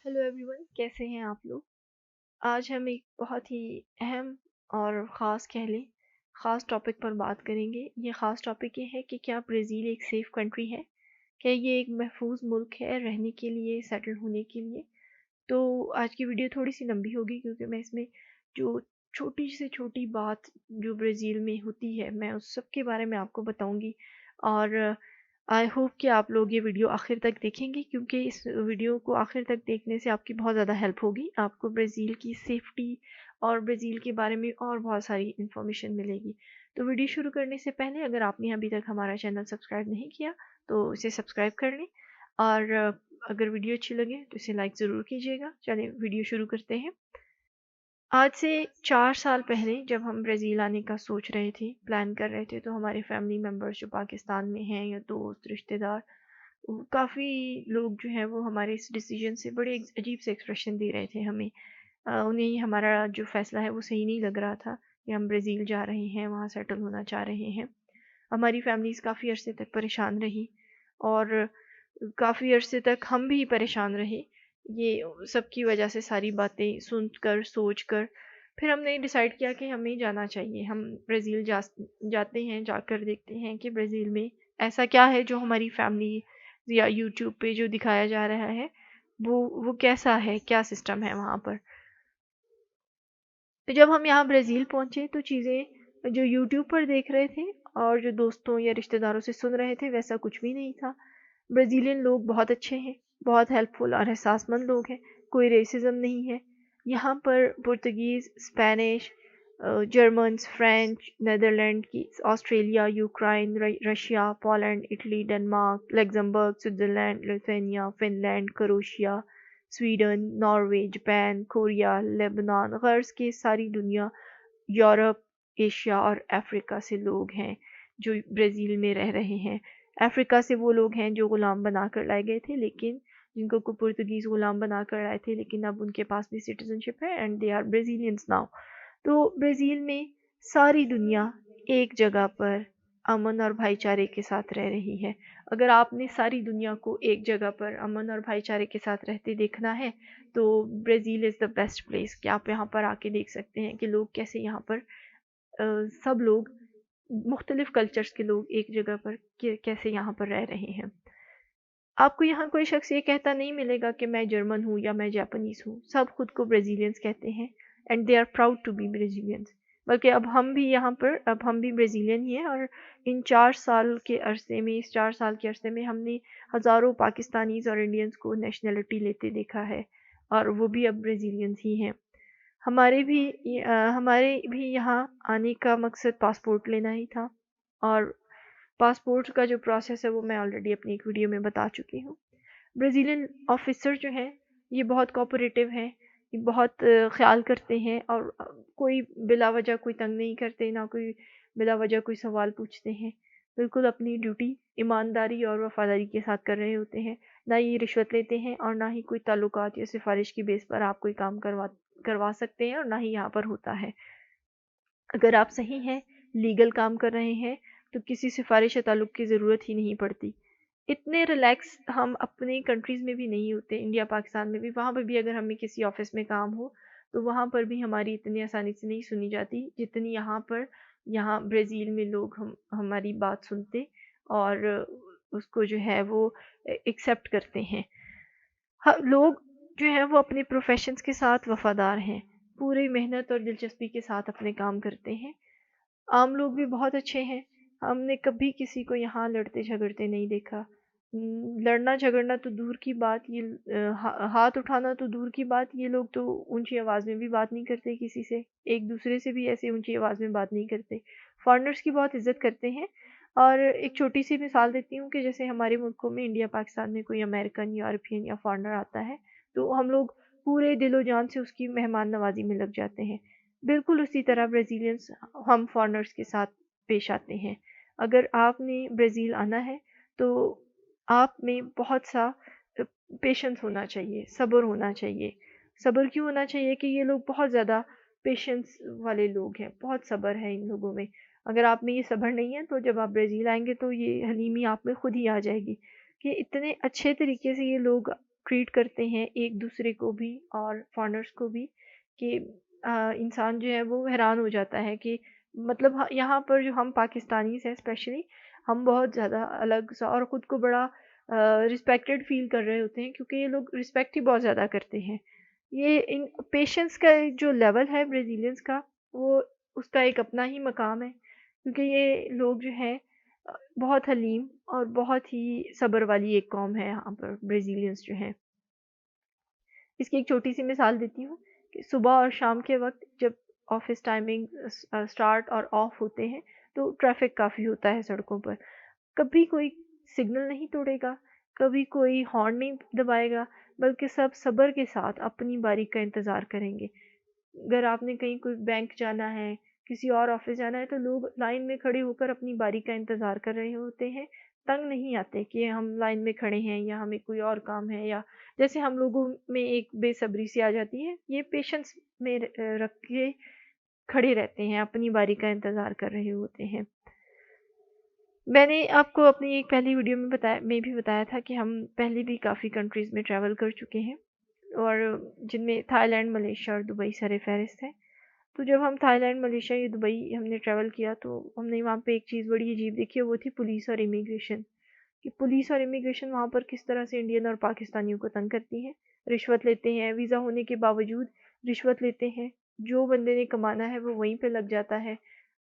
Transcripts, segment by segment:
Hello everyone, कैसे हैं आप लोग। आज हम एक बहुत ही अहम और ख़ास कह लें ख़ास टॉपिक पर बात करेंगे। ये ख़ास टॉपिक ये है कि क्या ब्राज़ील एक सेफ़ कंट्री है, क्या ये एक महफूज मुल्क है रहने के लिए, सेटल होने के लिए। तो आज की वीडियो थोड़ी सी लंबी होगी क्योंकि मैं इसमें जो छोटी से छोटी बात जो ब्राज़ील में होती है मैं उस सब के बारे में आपको बताऊंगी। और आई होप कि आप लोग ये वीडियो आखिर तक देखेंगे क्योंकि इस वीडियो को आखिर तक देखने से आपकी बहुत ज़्यादा हेल्प होगी। आपको ब्राज़ील की सेफ्टी और ब्राज़ील के बारे में और बहुत सारी इन्फॉर्मेशन मिलेगी। तो वीडियो शुरू करने से पहले अगर आपने अभी तक हमारा चैनल सब्सक्राइब नहीं किया तो इसे सब्सक्राइब कर लें, और अगर वीडियो अच्छी लगे तो इसे लाइक ज़रूर कीजिएगा। चलिए वीडियो शुरू करते हैं। आज से 4 साल पहले जब हम ब्राज़ील आने का सोच रहे थे, प्लान कर रहे थे, तो हमारे फैमिली मेम्बर्स जो पाकिस्तान में हैं या दोस्त रिश्तेदार, काफ़ी लोग जो हैं वो हमारे इस डिसीजन से बड़े अजीब से एक्सप्रेशन दे रहे थे हमें। उन्हें हमारा जो फ़ैसला है वो सही नहीं लग रहा था कि हम ब्राज़ील जा रहे हैं, वहाँ सेटल होना चाह रहे हैं। हमारी फैमिलीज़ काफ़ी अरसे तक परेशान रही और काफ़ी अरसे तक हम भी परेशान रहे। ये सबकी वजह से सारी बातें सुनकर सोचकर फिर हमने डिसाइड किया कि हमें जाना चाहिए। हम ब्राज़ील जाते हैं, जाकर देखते हैं कि ब्राज़ील में ऐसा क्या है जो हमारी फैमिली या यूट्यूब पे जो दिखाया जा रहा है वो कैसा है, क्या सिस्टम है वहाँ पर। तो जब हम यहाँ ब्राज़ील पहुँचे तो चीज़ें जो यूट्यूब पर देख रहे थे और जो दोस्तों या रिश्तेदारों से सुन रहे थे वैसा कुछ भी नहीं था। ब्राज़ीलियन लोग बहुत अच्छे हैं, बहुत हेल्पफुल और एहसासमंद लोग हैं, कोई रेसिज़्म नहीं है। यहाँ पर Portuguese, Spanish, Germans, French, Netherland की, Australia, Ukraine, Russia, Poland, Italy, Denmark, Luxembourg, Switzerland, Lithuania, Finland, Croatia, Sweden, Norway, Japan, Korea, Lebanon, गर्ज़ के सारी दुनिया, यूरोप, एशिया और अफ्रीका से लोग हैं जो ब्राज़ील में रह रहे हैं। अफ्रीका से वो लोग हैं जो ग़ुलाम बनाकर लाए गए थे, लेकिन जिनको को पुर्तगीज़ ग़ुलाम बनाकर लाए थे, लेकिन अब उनके पास भी सिटीज़नशिप है एंड दे आर ब्राज़ीलियंस नाउ। तो ब्राज़ील में सारी दुनिया एक जगह पर अमन और भाईचारे के साथ रह रही है। अगर आपने सारी दुनिया को एक जगह पर अमन और भाईचारे के साथ रहते देखना है तो Brazil is the best place कि आप यहाँ पर आके देख सकते हैं कि लोग कैसे यहाँ पर सब लोग मुख्तलिफ़ कल्चर्स के लोग एक जगह पर कैसे यहाँ पर रह रहे हैं। आपको यहाँ कोई शख्स ये कहता नहीं मिलेगा कि मैं जर्मन हूँ या मैं जापानीज़ हूँ। सब खुद को ब्राज़ीलियंस कहते हैं and they are proud to be Brazilians. बल्कि अब हम भी यहाँ पर अब हम भी ब्राज़ीलियन ही हैं, और इन 4 साल के अरसे में इस 4 साल के अरसे में हमने हज़ारों पाकिस्तानीज़ और इंडियंस को नेशनैलिटी लेते देखा है, और वो भी अब ब्राज़ीलियंस ही हैं। हमारे भी यहाँ आने का मकसद पासपोर्ट लेना ही था, और पासपोर्ट का जो प्रोसेस है वो मैं ऑलरेडी अपनी एक वीडियो में बता चुकी हूँ। ब्राज़ीलियन ऑफ़िसर जो हैं ये बहुत कोऑपरेटिव हैं, ये बहुत ख़्याल करते हैं, और कोई बिला वजह कोई तंग नहीं करते, ना कोई बिला वजह कोई सवाल पूछते हैं। बिल्कुल अपनी ड्यूटी ईमानदारी और वफ़ादारी के साथ कर रहे होते हैं। ना ये रिश्वत लेते हैं और ना ही कोई ताल्लुकात या सिफ़ारिश की बेस पर आप कोई काम करवा सकते हैं, और ना ही यहाँ पर होता है। अगर आप सही हैं, लीगल काम कर रहे हैं, तो किसी सिफ़ारिश या ताल्लुक की ज़रूरत ही नहीं पड़ती। इतने रिलैक्स हम अपनी कंट्रीज़ में भी नहीं होते, इंडिया पाकिस्तान में भी। वहाँ पर भी अगर हमें किसी ऑफ़िस में काम हो तो वहाँ पर भी हमारी इतनी आसानी से नहीं सुनी जाती जितनी यहाँ पर। यहाँ ब्राज़ील में लोग हमारी बात सुनते और उसको जो है वो एक्सेप्ट करते हैं। लोग जो हैं वो अपने प्रोफेशंस के साथ वफ़ादार हैं, पूरी मेहनत और दिलचस्पी के साथ अपने काम करते हैं। आम लोग भी बहुत अच्छे हैं, हमने कभी किसी को यहाँ लड़ते झगड़ते नहीं देखा। लड़ना झगड़ना तो दूर की बात, ये हाथ उठाना तो दूर की बात, ये लोग तो ऊंची आवाज़ में भी बात नहीं करते किसी से, एक दूसरे से भी ऐसे ऊंची आवाज़ में बात नहीं करते। फॉरेनर्स की बहुत इज्जत करते हैं। और एक छोटी सी मिसाल देती हूँ कि जैसे हमारे मुल्कों में इंडिया पाकिस्तान में कोई अमेरिकन, यूरोपियन या फॉरेनर आता है तो हम लोग पूरे दिलो जान से उसकी मेहमान नवाजी में लग जाते हैं। बिल्कुल उसी तरह ब्राज़ीलियंस हम फॉरेनर्स के साथ पेश आते हैं। अगर आपने ब्राज़ील आना है तो आप में बहुत सा पेशेंस होना चाहिए, सब्र होना चाहिए। सब्र क्यों होना चाहिए कि ये लोग बहुत ज़्यादा पेशेंस वाले लोग हैं, बहुत सब्र है इन लोगों में। अगर आप में ये सब्र नहीं है तो जब आप ब्राज़ील आएँगे तो ये हलीमी आप में खुद ही आ जाएगी कि इतने अच्छे तरीके से ये लोग ٹریٹ کرتے ہیں ایک دوسرے کو بھی اور فارنرس کو بھی کہ انسان جو ہے وہ حیران ہو جاتا ہے کہ مطلب یہاں پر جو ہم پاکستانیز ہیں اسپیشلی ہم بہت زیادہ الگ سا اور خود کو بڑا رسپیکٹڈ فیل کر رہے ہوتے ہیں کیونکہ یہ لوگ رسپیکٹ ہی بہت زیادہ کرتے ہیں. یہ ان پیشنس کا جو لیول ہے بریزیلینس کا وہ اس کا ایک اپنا ہی مقام ہے کیونکہ یہ لوگ جو ہیں بہت حلیم اور بہت ہی صبر والی ایک قوم ہے یہاں پر بریزیلینس جو ہیں. اس کی ایک چھوٹی سی مثال دیتی ہوں کہ صبح اور شام کے وقت جب آفس ٹائمنگ اسٹارٹ اور آف ہوتے ہیں تو ٹریفک کافی ہوتا ہے سڑکوں پر. کبھی کوئی سگنل نہیں توڑے گا, کبھی کوئی ہارن نہیں دبائے گا, بلکہ سب صبر کے ساتھ اپنی باری کا انتظار کریں گے. اگر آپ نے کہیں کوئی بینک جانا ہے, کسی اور آفس جانا ہے تو لوگ لائن میں کھڑے ہو کر اپنی باری کا انتظار کر رہے ہوتے ہیں. تنگ نہیں آتے کہ ہم لائن میں کھڑے ہیں یا ہمیں کوئی اور کام ہے, یا جیسے ہم لوگوں میں ایک بے صبری سی آ جاتی ہے. یہ پیشنس میں رکھ کے کھڑے رہتے ہیں, اپنی باری کا انتظار کر رہے ہوتے ہیں. میں نے آپ کو اپنی ایک پہلی ویڈیو میں بھی بتایا تھا کہ ہم پہلے بھی کافی کنٹریز میں ٹریول کر چکے ہیں اور جن میں تھائی لینڈ, ملیشیا اور دبئی سر فہرست ہے. تو جب ہم تھائی لینڈ, ملیشیا یا دبئی ہم نے ٹریول کیا تو ہم نے وہاں پہ ایک چیز بڑی عجیب دیکھی, وہ تھی پولیس اور امیگریشن. کہ پولیس اور امیگریشن وہاں پر کس طرح سے انڈین اور پاکستانیوں کو تنگ کرتی ہیں, رشوت لیتے ہیں, ویزا ہونے کے باوجود رشوت لیتے ہیں. جو بندے نے کمانا ہے وہ وہیں پہ لگ جاتا ہے,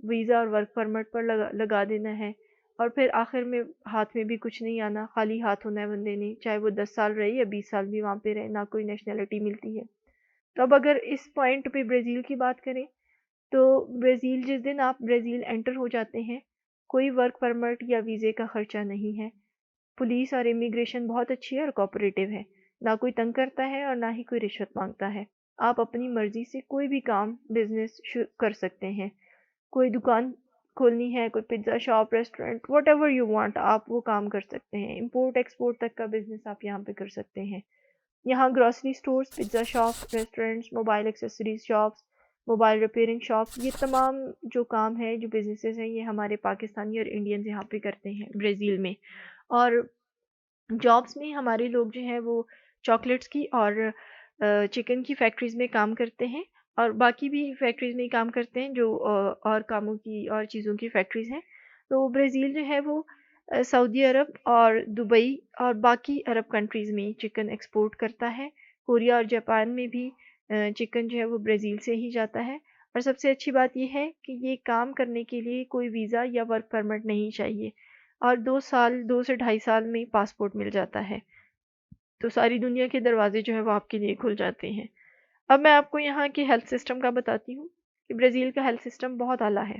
ویزا اور ورک پرمٹ پر لگا دینا ہے, اور پھر آخر میں ہاتھ میں بھی کچھ نہیں آنا, خالی ہاتھ ہونا ہے بندے نے, چاہے وہ 10 سال رہے یا 20 سال بھی وہاں پہ رہے, نہ کوئی نیشنلٹی ملتی ہے. تو اب اگر اس پوائنٹ پہ برازیل کی بات کریں تو برازیل, جس دن آپ برازیل انٹر ہو جاتے ہیں, کوئی ورک پرمٹ یا ویزے کا خرچہ نہیں ہے. پولیس اور امیگریشن بہت اچھی ہے اور کوآپریٹیو ہے, نہ کوئی تنگ کرتا ہے اور نہ ہی کوئی رشوت مانگتا ہے. آپ اپنی مرضی سے کوئی بھی کام, بزنس کر سکتے ہیں. کوئی دکان کھولنی ہے, کوئی pizza shop, restaurant, what ever you want, آپ وہ کام کر سکتے ہیں. امپورٹ ایکسپورٹ تک کا بزنس آپ یہاں پہ کر سکتے ہیں. یہاں grocery stores, pizza shop, restaurants, mobile accessories shops, mobile repairing shops, یہ تمام جو کام ہے, جو بزنسز ہیں, یہ ہمارے پاکستانی اور انڈینز یہاں پہ کرتے ہیں برازیل میں. اور جابس میں ہمارے لوگ جو ہیں وہ چاکلیٹس کی اور چکن کی فیکٹریز میں کام کرتے ہیں, اور باقی بھی فیکٹریز میں کام کرتے ہیں جو اور کاموں کی اور چیزوں کی فیکٹریز ہیں. تو برازیل جو ہے وہ سعودی عرب اور دبئی اور باقی عرب کنٹریز میں چکن ایکسپورٹ کرتا ہے. کوریا اور جاپان میں بھی چکن جو ہے وہ برازیل سے ہی جاتا ہے. اور سب سے اچھی بات یہ ہے کہ یہ کام کرنے کے لیے کوئی ویزا یا ورک پرمٹ نہیں چاہیے, اور 2 سے 2.5 سال میں پاسپورٹ مل جاتا ہے. تو ساری دنیا کے دروازے جو ہے وہ آپ کے لیے کھل جاتے ہیں. اب میں آپ کو یہاں کے ہیلتھ سسٹم کا بتاتی ہوں کہ برازیل کا ہیلتھ سسٹم بہت اعلیٰ ہے.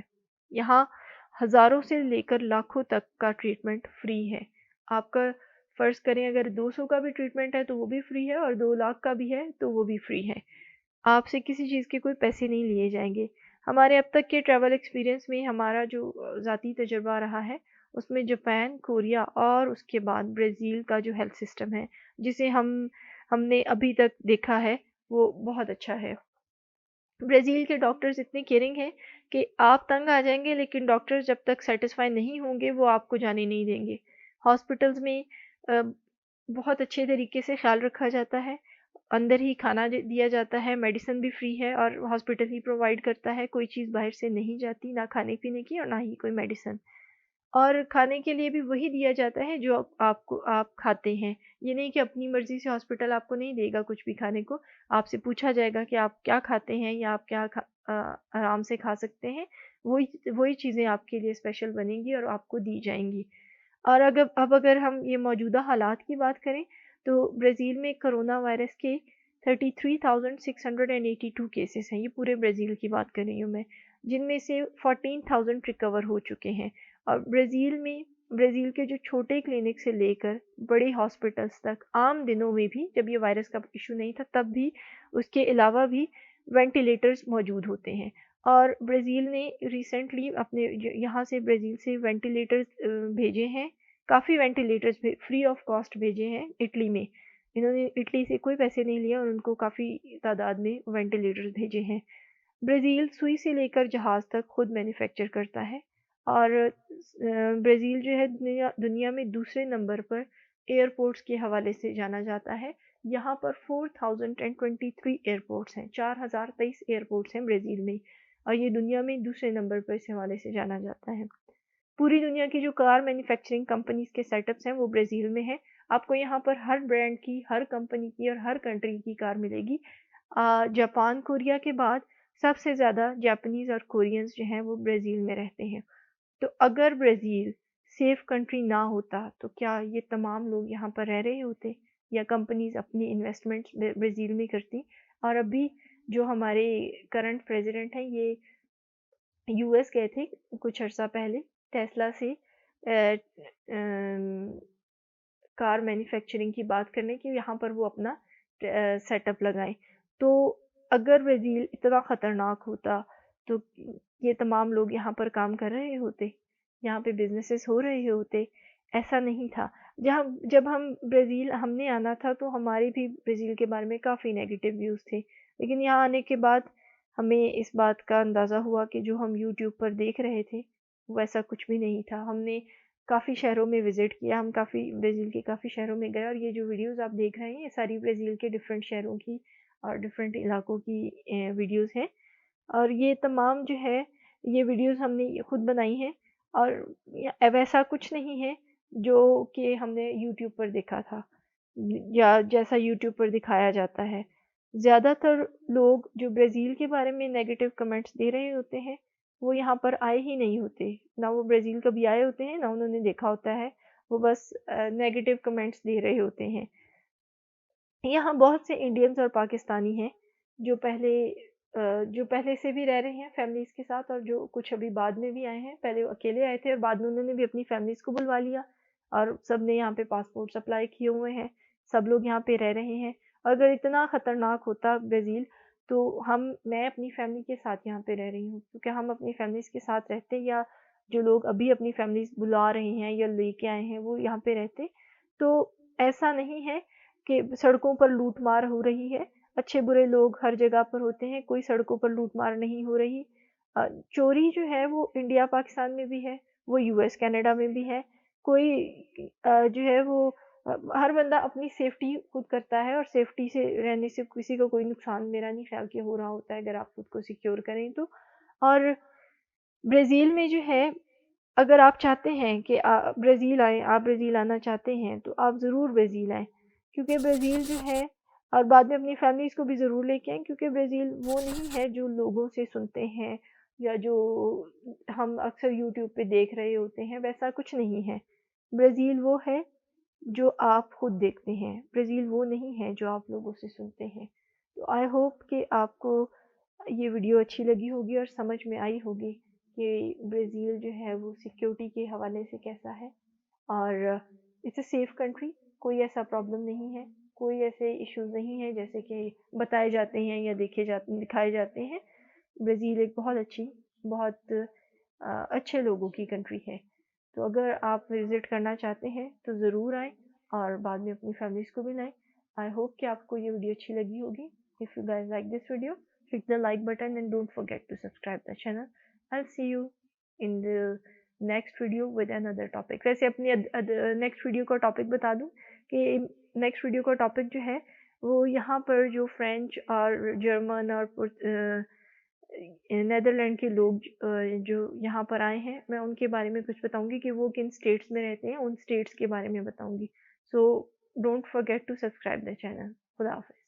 یہاں ہزاروں سے لے کر لاکھوں تک کا ٹریٹمنٹ فری ہے. آپ کا فرض کریں اگر 200 کا بھی ٹریٹمنٹ ہے تو وہ بھی فری ہے, اور 2 لاکھ کا بھی ہے تو وہ بھی فری ہے. آپ سے کسی چیز کے کوئی پیسے نہیں لیے جائیں گے. ہمارے اب تک کے ٹریول ایکسپیرینس میں ہمارا جو ذاتی تجربہ رہا ہے اس میں جاپان, کوریا اور اس کے بعد برازیل کا جو ہیلتھ سسٹم ہے جسے ہم نے ابھی تک دیکھا ہے وہ بہت اچھا ہے. برازیل کے ڈاکٹرز اتنے کیئرنگ ہیں کہ آپ تنگ آ جائیں گے, لیکن ڈاکٹر جب تک سیٹسفائی نہیں ہوں گے وہ آپ کو جانے نہیں دیں گے. ہاسپٹلز میں بہت اچھے طریقے سے خیال رکھا جاتا ہے. اندر ہی کھانا دیا جاتا ہے, میڈیسن بھی فری ہے اور ہاسپٹل ہی پرووائڈ کرتا ہے. کوئی چیز باہر سے نہیں جاتی, نہ کھانے پینے کی اور نہ ہی کوئی میڈیسن. اور کھانے کے لیے بھی وہی دیا جاتا ہے جو آپ کھاتے ہیں. یہ نہیں کہ اپنی مرضی سے ہاسپٹل آپ کو نہیں دے گا کچھ بھی کھانے کو. آپ سے پوچھا جائے گا کہ آپ کیا کھاتے ہیں یا آپ کیا آرام سے کھا سکتے ہیں, وہی چیزیں آپ کے لیے اسپیشل بنیں گی اور آپ کو دی جائیں گی. اور اگر ہم یہ موجودہ حالات کی بات کریں تو برازیل میں کرونا وائرس کے 33,682 کیسز ہیں. یہ پورے برازیل کی بات کر رہی ہوں میں, جن میں سے 14,000 ریکور ہو چکے ہیں. اور برازیل کے جو چھوٹے کلینک سے لے کر بڑے ہاسپٹلز تک عام دنوں میں بھی, جب یہ وائرس کا ایشو نہیں تھا تب بھی, اس کے علاوہ بھی وینٹیلیٹرز موجود ہوتے ہیں. اور برازیل نے ریسنٹلی یہاں سے برازیل سے وینٹیلیٹرز بھیجے ہیں, کافی وینٹیلیٹرز فری آف کاسٹ بھیجے ہیں اٹلی میں. انہوں نے اٹلی سے کوئی پیسے نہیں لیے اور ان کو کافی تعداد میں وینٹیلیٹرز بھیجے ہیں. برازیل سوئی سے لے کر جہاز تک خود مینوفیکچر کرتا ہے. اور برازیل جو ہے دنیا میں دوسرے نمبر پر ایئرپورٹس کے حوالے سے جانا جاتا ہے. यहाँ पर 4023 एयरपोर्ट्स हैं, 4023 एयरपोर्ट्स हैं ब्राज़ील में, और ये दुनिया में दूसरे नंबर पर इस हवाले से जाना जाता है। पूरी दुनिया की जो कार मैन्युफैक्चरिंग कंपनीज़ के सेटअप्स हैं वो ब्राज़ील में हैं। आपको यहाँ पर हर ब्रांड की, हर कंपनी की और हर कंट्री की कार मिलेगी। जापान, कोरिया के बाद सबसे ज़्यादा जापानीज़ और कोरियंस जो हैं वो ब्राज़ील में रहते हैं। तो अगर ब्राज़ील सेफ कंट्री ना होता तो क्या ये तमाम लोग यहाँ पर रह रहे होते, या कंपनीज़ अपनी इन्वेस्टमेंट्स ब्राज़ील में करती? और अभी जो हमारे करंट प्रेसिडेंट हैं ये यूएस गए थे कुछ अर्सा पहले टेस्ला से कार मैन्युफैक्चरिंग की बात करने की, यहाँ पर वो अपना सेटअप लगाएं। तो अगर ब्राज़ील इतना ख़तरनाक होता तो ये तमाम लोग यहाँ पर काम कर रहे होते, यहाँ पे बिजनेसेस हो रहे होते? ऐसा नहीं था। जब हम ब्राज़ील हमने आना था तो हमारे भी ब्राज़ील के बारे में काफ़ी नेगेटिव व्यूज़ थे, लेकिन यहाँ आने के बाद हमें इस बात का अंदाज़ा हुआ कि जो हम यूट्यूब पर देख रहे थे वैसा कुछ भी नहीं था। हमने काफ़ी शहरों में विज़िट किया, हम काफ़ी ब्राज़ील के काफ़ी शहरों में गए, और ये जो वीडियोज़ आप देख रहे हैं ये सारी ब्राज़ील के डिफरेंट शहरों की और डिफरेंट इलाकों की वीडियोज़ हैं। और ये तमाम जो है ये वीडियोज़ हमने खुद बनाई हैं, और वैसा कुछ नहीं है जो कि हमने यूट्यूब पर देखा था या जैसा यूट्यूब पर दिखाया जाता है। ज़्यादातर लोग जो ब्राज़ील के बारे में नेगेटिव कमेंट्स दे रहे होते हैं वो यहाँ पर आए ही नहीं होते, ना वो ब्राज़ील कभी आए होते हैं ना उन्होंने देखा होता है, वो बस नेगेटिव कमेंट्स दे रहे होते हैं। यहाँ बहुत से इंडियंस और पाकिस्तानी हैं जो पहले से भी रह रहे हैं फैमिलीज़ के साथ, और जो कुछ अभी बाद में भी आए हैं। पहले वो अकेले आए थे और बाद में उन्होंने भी अपनी फैमिलीज़ को बुलवा लिया, और सब ने यहाँ पे पासपोर्ट्स अप्लाई किए हुए हैं, सब लोग यहाँ पे रह रहे हैं। अगर इतना ख़तरनाक होता ब्राज़ील तो मैं अपनी फैमिली के साथ यहाँ पे रह रही हूँ, क्योंकि हम अपनी फैमिलीज़ के साथ रहते, या जो लोग अभी अपनी फैमिलीज़ बुला रहे हैं या लेके आए हैं वो यहाँ पे रहते, तो ऐसा नहीं है कि सड़कों पर लूट-मार हो रही है। अच्छे-बुरे लोग हर जगह पर होते हैं, कोई सड़कों पर लूट-मार नहीं हो रही। चोरी जो है वो इंडिया पाकिस्तान में भी है, वो यूएस कनाडा में भी है। कोई जो है वो हर बंदा अपनी सेफ्टी खुद करता है, और सेफ्टी से रहने से किसी को कोई नुकसान मेरा नहीं ख्याल कि हो रहा होता है अगर आप खुद को सिक्योर करें तो। और ब्राज़ील में जो है, अगर आप चाहते हैं कि ब्राज़ील आएँ, आप ब्राज़ील आना चाहते हैं तो आप ज़रूर ब्राज़ील आएँ, क्योंकि ब्राज़ील जो है, और बाद में अपनी फैमिलीज़ को भी ज़रूर लेके आएँ, क्योंकि ब्राज़ील वो नहीं है जो लोगों से सुनते हैं या जो हम अक्सर यूट्यूब पे देख रहे होते हैं, वैसा कुछ नहीं है। ब्राज़ील वो है जो आप खुद देखते हैं, ब्राज़ील वो नहीं है जो आप लोगों से सुनते हैं। तो आई होप कि आपको ये वीडियो अच्छी लगी होगी और समझ में आई होगी कि ब्राज़ील जो है वो सिक्योरिटी के हवाले से कैसा है, और इट्स अ सेफ कंट्री, कोई ऐसा प्रॉब्लम नहीं है, कोई ऐसे इश्यूज़ नहीं है जैसे कि बताए जाते हैं या दिखाए जाते हैं। ब्राज़ील एक बहुत अच्छी, बहुत अच्छे लोगों की कंट्री है। तो अगर आप विज़िट करना चाहते हैं तो ज़रूर आएँ, और बाद में अपनी फैमिलीज़ को भी लाएँ। आई होप कि आपको ये वीडियो अच्छी लगी होगी। If you guys like this video, click the like button and don't forget to subscribe the channel. I'll see you in the next video with another topic. वैसे अपनी नेक्स्ट वीडियो का topic बता दूं कि next video का topic जो है वो यहाँ पर जो फ्रेंच और जर्मन और नेदरलैंड के लोग जो यहाँ पर आए हैं, मैं उनके बारे में कुछ बताऊंगी कि वो किन स्टेट्स में रहते हैं, उन स्टेट्स के बारे में बताऊंगी। So don't forget to subscribe the channel. खुदा हाफिज़।